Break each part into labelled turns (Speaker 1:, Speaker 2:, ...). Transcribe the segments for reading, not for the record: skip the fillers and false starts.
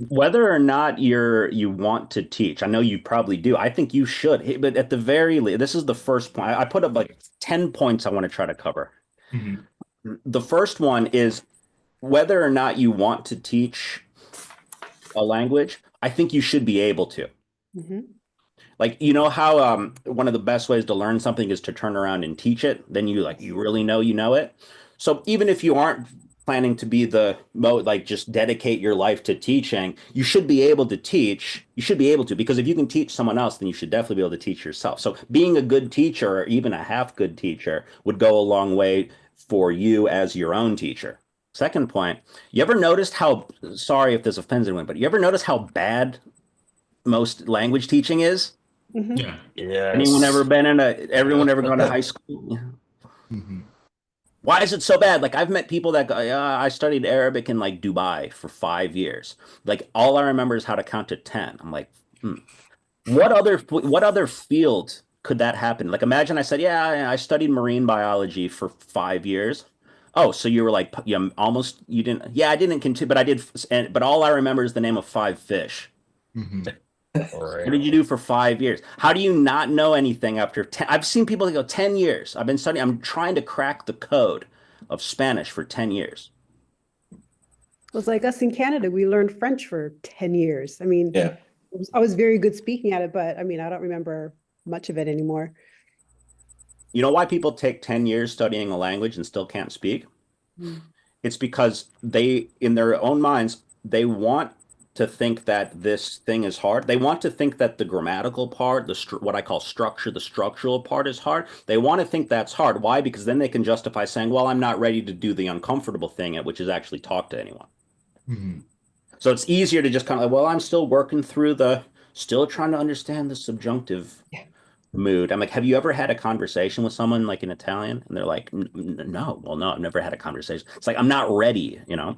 Speaker 1: Whether or not you want to teach, I know you probably do. I think you should. But at the very least, this is the first point. I put up like 10 points I want to try to cover.
Speaker 2: Mhm.
Speaker 1: The first one is whether or not you want to teach a language, I think you should be able to.
Speaker 3: Hmm.
Speaker 1: Like, you know how one of the best ways to learn something is to turn around and teach it, then you really know you know it. So even if you aren't planning to be the mode, like just dedicate your life to teaching, you should be able to teach. You should be able to, because if you can teach someone else, then you should definitely be able to teach yourself. So being a good teacher or even a half good teacher would go a long way for you as your own teacher. Second point, you ever noticed how, sorry if this offends anyone, but you ever notice how bad most language teaching is?
Speaker 3: Hmm.
Speaker 2: Yeah.
Speaker 1: Anyone ever
Speaker 4: Yes.
Speaker 1: been in a, everyone ever gone to
Speaker 4: Yep.
Speaker 1: high school?
Speaker 2: Mhm.
Speaker 1: Why is it so bad? Like I've met people that go, yeah, I studied Arabic in like Dubai for 5 years. Like all I remember is how to count to 10. I'm like, hmm. What other field could that happen? Like imagine I said, yeah, I studied marine biology for 5 years. Oh, so you were like, you almost, you didn't, yeah, I didn't continue, but I did, but all I remember is the name of five fish.
Speaker 2: Mhm.
Speaker 4: All
Speaker 1: What
Speaker 4: right.
Speaker 1: did you do for 5 years? How do you not know anything after 10? I've seen people that go 10 years. I've been studying, I'm trying to crack the code of Spanish for 10 years.
Speaker 3: Was like us in Canada, we learned French for 10 years. I mean,
Speaker 4: Yeah.
Speaker 3: I was very good speaking at it, but I mean, I don't remember much of it anymore.
Speaker 1: You know why people take 10 years studying a language and still can't speak?
Speaker 3: Mm.
Speaker 1: It's because they, in their own minds, they want to think that this thing is hard. They want to think that the grammatical part, what I call structure, the structural part is hard. They want to think that's hard. Why? Because then they can justify saying, well, I'm not ready to do the uncomfortable thing, which is actually talk to anyone.
Speaker 2: Mhm.
Speaker 1: So it's easier to just kind of like, well, I'm still working through still trying to understand the subjunctive mood. I'm like, have you ever had a conversation with someone like in Italian? And they're like, No. Well, no, I've never had a conversation. It's like, I'm not ready.
Speaker 3: Yeah.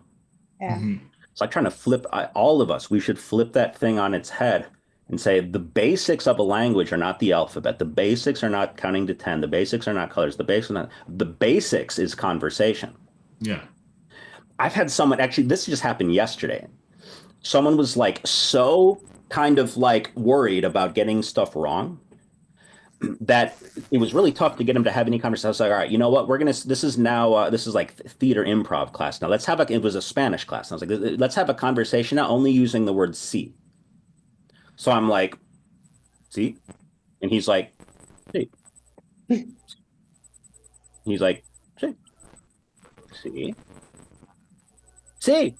Speaker 2: Mhm.
Speaker 1: It's like trying to all of us, we should flip that thing on its head and say the basics of a language are not the alphabet. The basics are not counting to 10. The basics are not colors. The basics is conversation.
Speaker 2: Yeah.
Speaker 1: I've had someone actually, this just happened yesterday. Someone was like so kind of like worried about getting stuff wrong that it was really tough to get him to have any conversation. I was like, all right, you know what? This is now, this is like theater improv class. Now it was a Spanish class. And I was like, let's have a conversation now, only using the word sí. So I'm like, sí. And he's like, sí. He's like, sí, sí, sí.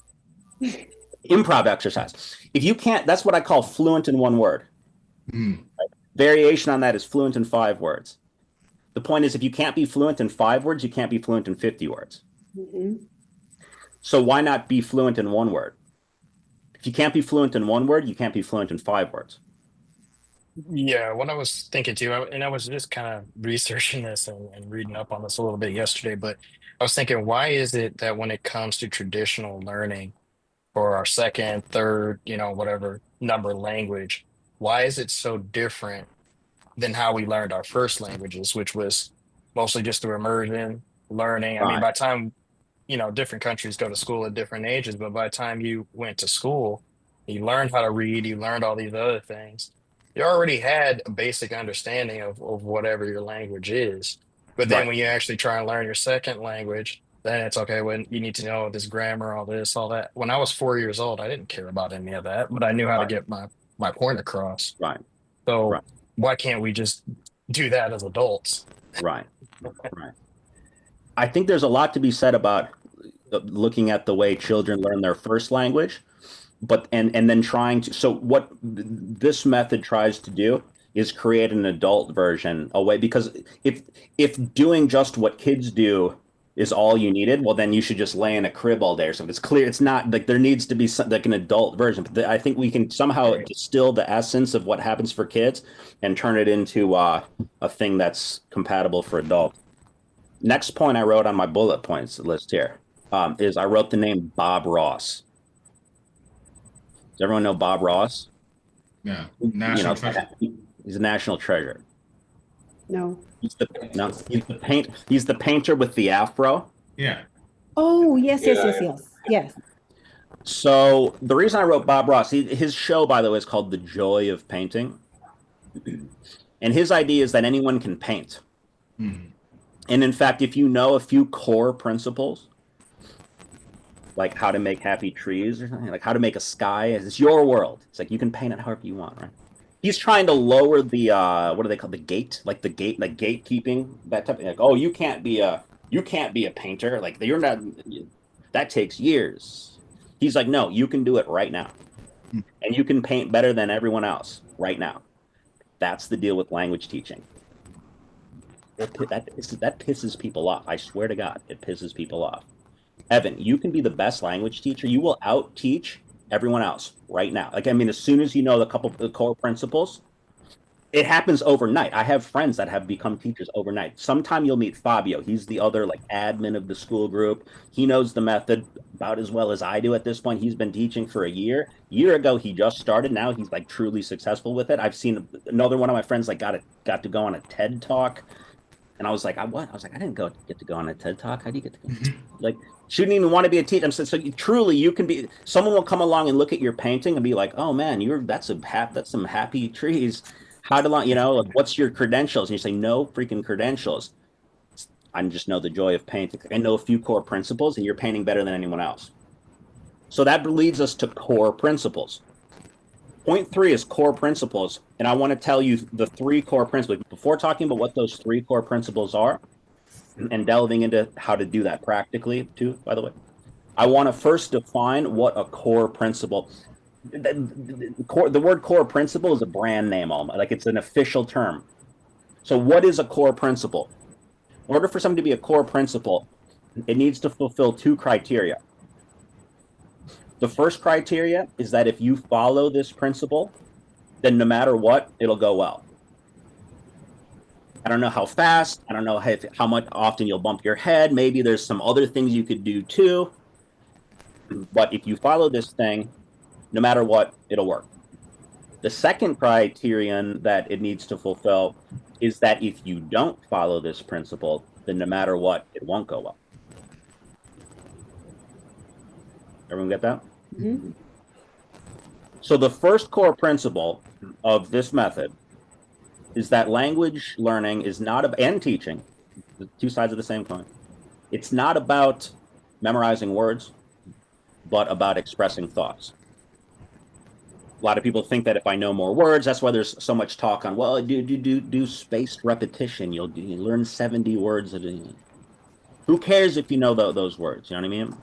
Speaker 1: Improv exercise. If you can't, that's what I call fluent in one word.
Speaker 2: Mhm.
Speaker 1: Variation on that is fluent in 5 words. The point is, if you can't be fluent in 5 words, you can't be fluent in 50 words.
Speaker 3: Mhm.
Speaker 1: So why not be fluent in one word? If you can't be fluent in one word, you can't be fluent in 5 words.
Speaker 4: Yeah, what I was thinking too, and I was just kind of researching this and reading up on this a little bit yesterday, but I was thinking, why is it that when it comes to traditional learning for our second, third, whatever number language, why is it so different than how we learned our first languages, which was mostly just through immersion learning? I mean,
Speaker 1: Right.
Speaker 4: by the time, different countries go to school at different ages, but by the time you went to school, you learned how to read, you learned all these other things. You already had a basic understanding of whatever your language is. But then
Speaker 1: Right.
Speaker 4: when you actually try and learn your second language, then it's okay when you need to know this grammar, all this, all that. When I was 4 years old, I didn't care about any of that, but I knew how to
Speaker 1: Right.
Speaker 4: get my point across.
Speaker 1: Right.
Speaker 4: So
Speaker 1: Right.
Speaker 4: why can't we just do that as adults?
Speaker 1: Right. Right. I think there's a lot to be said about looking at the way children learn their first language, but and then trying to. So what this method tries to do is create an adult version away because if doing just what kids do is all you needed, well then you should just lay in a crib all day or something. It's clear it's not like there needs to be like an adult version. But I think we can somehow
Speaker 4: Right.
Speaker 1: distill the essence of what happens for kids and turn it into a thing that's compatible for adults. Next point I wrote on my bullet points list here is I wrote the name Bob Ross. Does everyone know Bob Ross?
Speaker 2: Yeah.
Speaker 1: You
Speaker 2: National
Speaker 1: know,
Speaker 2: treasure.
Speaker 1: he's a national treasure.
Speaker 3: No.
Speaker 1: He's the no, he's the painter with the afro.
Speaker 2: Yeah.
Speaker 3: Oh, yes, yes, yes,
Speaker 4: Yeah.
Speaker 3: yes. Yes.
Speaker 1: So the reason I wrote Bob Ross, his show, by the way, is called The Joy of Painting. And his idea is that anyone can paint.
Speaker 2: Mhm.
Speaker 1: And in fact, if you know a few core principles, like how to make happy trees or something, like how to make a sky, it's your world. It's like you can paint it however you want, right? He's trying to lower the what do they call the gate, like the gate, like gatekeeping, that type of like, oh, you can't be a painter, like you're not. That takes years. He's like, no, you can do it right now, and you can paint better than everyone else right now. That's the deal with language teaching. That pisses people off. I swear to God, it pisses people off. Evan, you can be the best language teacher. You will out teach everyone else right now. Like, I mean, as soon as you know the core principles, it happens overnight. I have friends that have become teachers overnight. Sometime you'll meet Fabio. He's the other like admin of the school group. He knows the method about as well as I do at this point. He's been teaching for a year. Year ago, he just started. Now he's like truly successful with it. I've seen another one of my friends like got to go on a TED talk. And I was like, what? I was like, I didn't get to go on a TED talk. How do you get to go? Like, shouldn't even want to be a teacher. So truly, you can be. Someone will come along and look at your painting and be like, oh man, that's some happy trees. How do like, what's your credentials? And you say, no freaking credentials. I just know the joy of painting. I know a few core principles, and you're painting better than anyone else. So that leads us to core principles. Point 3 is core principles, and I want to tell you the 3 core principles. Before talking about what those 3 core principles are and delving into how to do that practically too, by the way, I want to first define what a core principle. The word core principle is a brand name, almost like it's an official term. So what is a core principle? In order for something to be a core principle, it needs to fulfill 2 criteria. The first criteria is that if you follow this principle, then no matter what, it'll go well. I don't know how fast, I don't know how much often you'll bump your head. Maybe there's some other things you could do too. But if you follow this thing, no matter what, it'll work. The second criterion that it needs to fulfill is that if you don't follow this principle, then no matter what, it won't go well. Everyone get that?
Speaker 3: Mhm.
Speaker 1: So the first core principle of this method is that language learning is not and teaching, the 2 sides of the same coin. It's not about memorizing words, but about expressing thoughts. A lot of people think that if I know more words, that's why there's so much talk on, well, do spaced repetition. You learn 70 words a day. Who cares if you know those words? You know what I mean?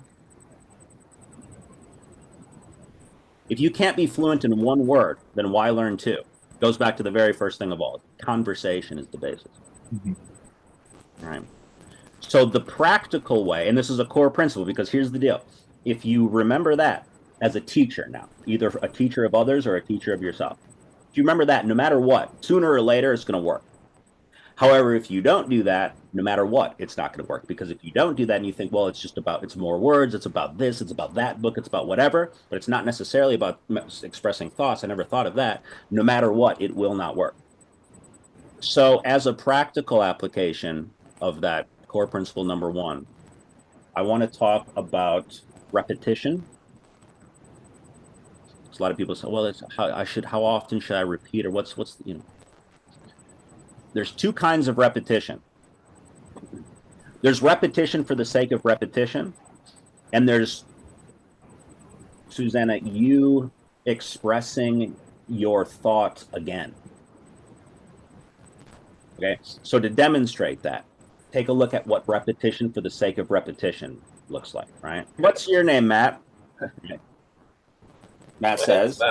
Speaker 1: If you can't be fluent in 1 word, then why learn 2? Goes back to the very first thing of all. Conversation is the basis.
Speaker 2: Mhm.
Speaker 1: All right. So the practical way, and this is a core principle, because here's the deal. If you remember that as a teacher now, either a teacher of others or a teacher of yourself, if you remember that, no matter what, sooner or later, it's going to work. However, if you don't do that, no matter what, it's not going to work. Because if you don't do that and you think, well, it's more words, it's about this, it's about that book, it's about whatever, but it's not necessarily about expressing thoughts. I never thought of that. No matter what, it will not work. So as a practical application of that core principle number 1, I want to talk about repetition. So a lot of people say, well, it's how often should I repeat, or what's there's 2 kinds of repetition. There's repetition for the sake of repetition, and there's, Susanna, you expressing your thought again. Okay, so to demonstrate that, take a look at what repetition for the sake of repetition looks like, right? What's your name, Matt? Matt says,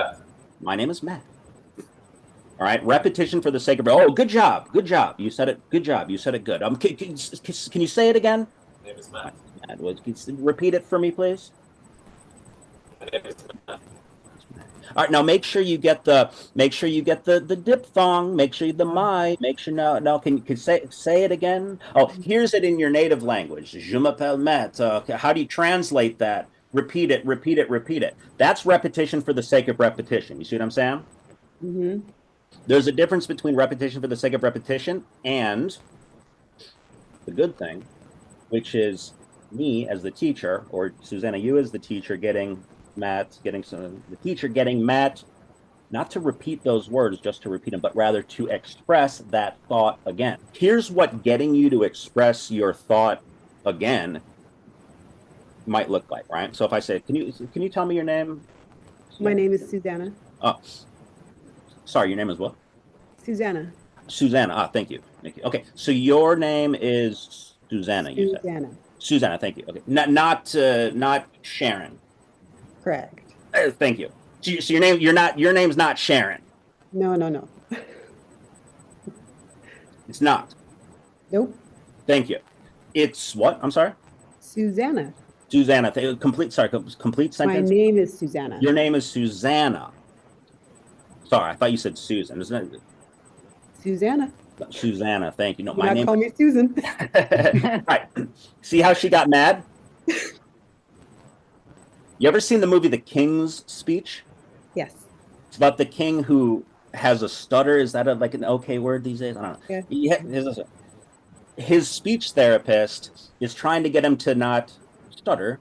Speaker 1: my name is Matt. All right, repetition for the sake of, oh, good job. You said it, good job. You said it good. Can you say it again?
Speaker 5: My name is Matt.
Speaker 1: Repeat it for me, please.
Speaker 5: My name is Matt.
Speaker 1: All right, now make sure you get the diphthong. Make sure the my. Make sure now. Can you say it again? Oh, here's it in your native language. Je m'appelle Matt. How do you translate that? Repeat it. That's repetition for the sake of repetition. You see what I'm saying?
Speaker 3: Mm-hmm.
Speaker 1: There's a difference between repetition for the sake of repetition and the good thing, which is me as the teacher, or Susanna, you as the teacher, getting Matt getting the teacher getting Matt not to repeat those words just to repeat them, but rather to express that thought again. Here's what getting you to express your thought again might look like, right? So if I say, can you tell me your name?
Speaker 3: My name is Susanna.
Speaker 1: Oh, sorry, your name is what?
Speaker 3: Susanna.
Speaker 1: Susanna. Ah, thank you. Thank you. Okay, so your name is Susanna. You said.
Speaker 3: Susanna.
Speaker 1: Susanna. Thank you. Okay, not Sharon.
Speaker 3: Correct.
Speaker 1: Thank you. So your name's not Sharon.
Speaker 3: No.
Speaker 1: It's not.
Speaker 3: Nope.
Speaker 1: Thank you. It's what? I'm sorry.
Speaker 3: Susanna.
Speaker 1: Susanna. Complete
Speaker 3: My
Speaker 1: sentence.
Speaker 3: name is Susanna.
Speaker 1: Your name is Susanna. Sorry, I thought you said Susan. Isn't it?
Speaker 3: Susanna.
Speaker 1: Susanna. Thank you. No,
Speaker 3: Do
Speaker 1: my
Speaker 3: not
Speaker 1: name.
Speaker 3: call me Susan.
Speaker 1: Right. See how she got mad? You ever seen the movie The King's Speech?
Speaker 3: Yes.
Speaker 1: It's about the king who has a stutter. Is that like an okay word these days? I don't know.
Speaker 3: Yeah.
Speaker 1: His speech therapist is trying to get him to not stutter.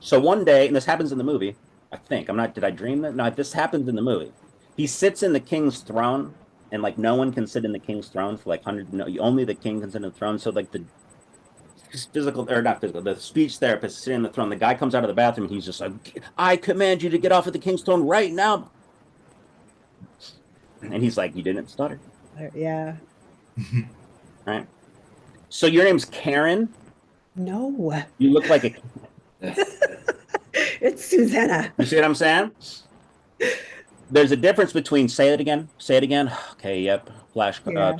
Speaker 1: So one day, and this happens in the movie, I think. Did I dream that? No, this happens in the movie. He sits in the king's throne, and like no one can sit in the king's throne for like hundreds. No, only the king can sit in the throne. So like the speech therapist sitting in the throne. The guy comes out of the bathroom. And he's just like, I command you to get off of the king's throne right now. And he's like, you didn't stutter.
Speaker 3: Yeah.
Speaker 1: Right. So your name's Karen.
Speaker 3: No.
Speaker 1: You look like a.
Speaker 3: It's Susanna.
Speaker 1: You see what I'm saying? There's a difference between say it again. Okay. Yep.
Speaker 3: Yeah.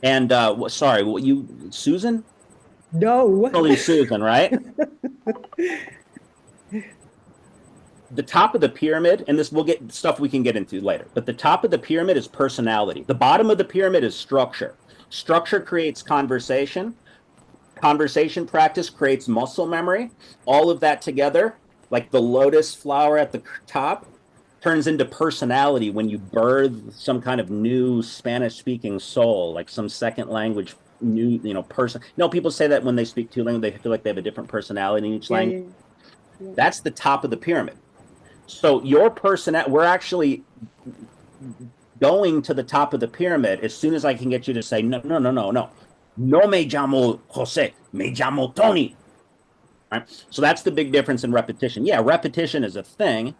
Speaker 1: And sorry. You Susan?
Speaker 3: No.
Speaker 1: Only Susan, right? The top of the pyramid, and this we'll get stuff we can get into later, but the top of the pyramid is personality. The bottom of the pyramid is structure. Structure creates conversation. Conversation practice creates muscle memory. All of that together, like the lotus flower at the top, turns into personality when you birth some kind of new Spanish-speaking soul, like some second language new, person. People say that when they speak two languages, they feel like they have a different personality in each language.
Speaker 3: Yeah.
Speaker 1: That's the top of the pyramid. So your we're actually going to the top of the pyramid as soon as I can get you to say, no. No me llamo Jose, me llamo Tony. Right? So that's the big difference in repetition. Yeah, repetition is a thing. In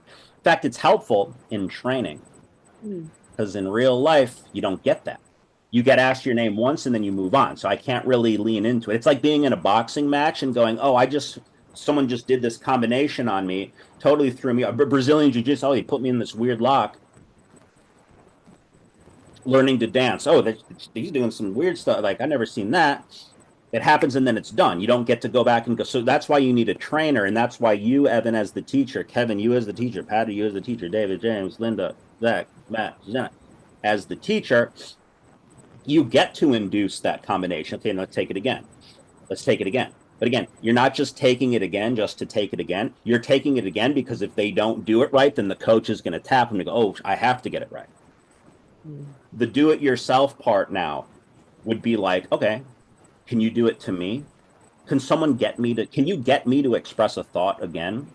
Speaker 1: fact, it's helpful in training because in real life, you don't get that. You get asked your name once and then you move on. So I can't really lean into it. It's like being in a boxing match and going, someone just did this combination on me, totally threw me. Brazilian Jiu-Jitsu, he put me in this weird lock. Learning to dance. He's doing some weird stuff. Like, I've never seen that. It happens and then it's done. You don't get to go back and go. So that's why you need a trainer. And that's why you, Evan, as the teacher, Kevin, you as the teacher, Patty, you as the teacher, David, James, Linda, Zach, Matt, Susanna, as the teacher, you get to induce that combination. Okay, let's take it again. Let's take it again. But again, you're not just taking it again just to take it again. You're taking it again because if they don't do it right, then the coach is going to tap them to go, I have to get it right. The do-it-yourself part now would be like, okay, can you do it to me? Can you get me to express a thought again?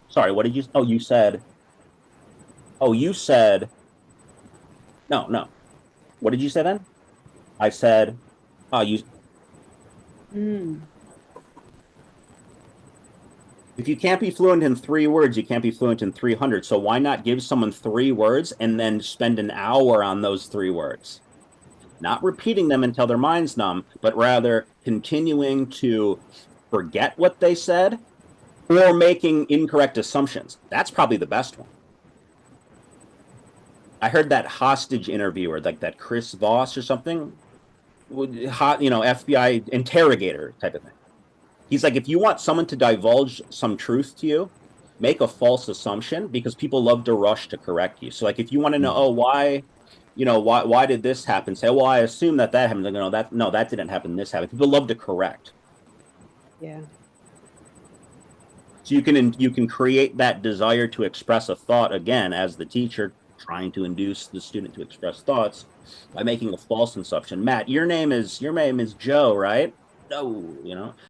Speaker 1: Sorry, what did you, you said, no. What did you say then? I said, If you can't be fluent in 3 words, you can't be fluent in 300. So why not give someone 3 words and then spend an hour on those 3 words? Not repeating them until their mind's numb, but rather continuing to forget what they said or making incorrect assumptions. That's probably the best one. I heard that hostage interviewer, like that Chris Voss or something, FBI interrogator type of thing. He's like, if you want someone to divulge some truth to you, make a false assumption because people love to rush to correct you. So like, if you want to know, why did this happen? Say, well, I assume that happened. That didn't happen. This happened. People love to correct.
Speaker 3: Yeah.
Speaker 1: So you can create that desire to express a thought again as the teacher trying to induce the student to express thoughts by making a false assumption. Matt, your name is Joe, right? No,